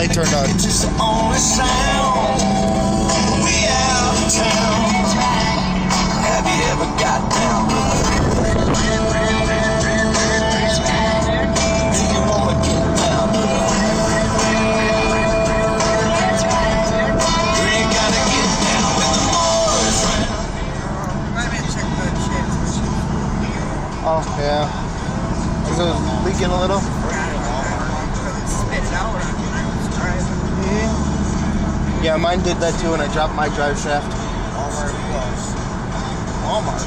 light turned on. It's the only sound. We out of town. Have you ever got down? Do you wanna get down? Do you gotta get down with the boys? Oh, yeah. Is it leaking a little? Yeah, mine did that too when I dropped my drive shaft. Walmart Plus. Walmart.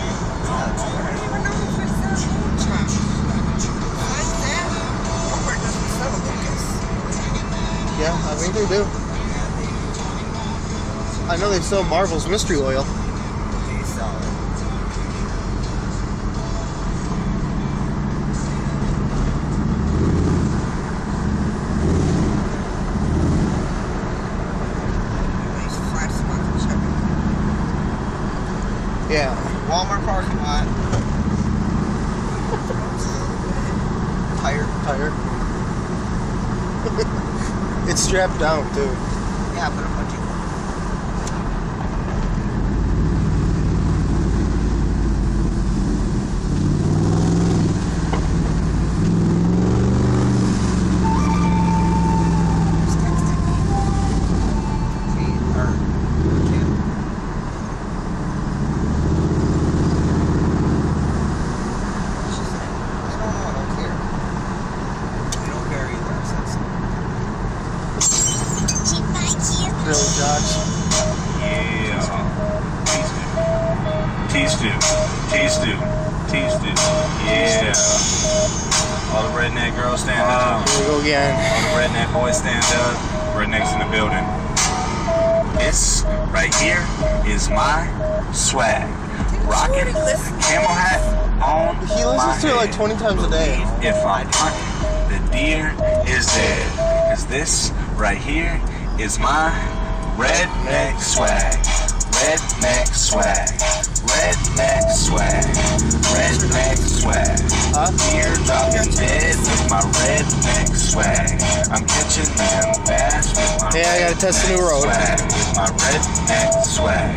Yeah, I think they do. I know they sell Marvel's mystery oil. Yeah. Walmart parking lot. Tire. It's strapped down too. Yeah, put a bunch of. Really, Josh? Yeah. T-Stew. Yeah. All the redneck girls stand up. Here we go again. All the redneck boys stand up. Rednecks in the building. This right here is my swag. Rocking camel hat on He listens to it like 20 times a day. If I'm hunting, the deer is dead. Cause this right here is my redneck swag. Redneck swag. Redneck swag. Redneck swag. Deer dropping dead with my redneck swag. I'm catching them bass with my Hey, I gotta test the new road. swag. With my redneck swag.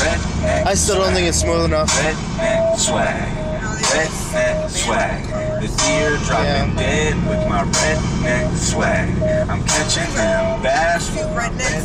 Redneck I still don't think it's smooth enough. Redneck swag. Redneck swag. The deer dropping dead with my redneck swag. I'm catching them bass with my redneck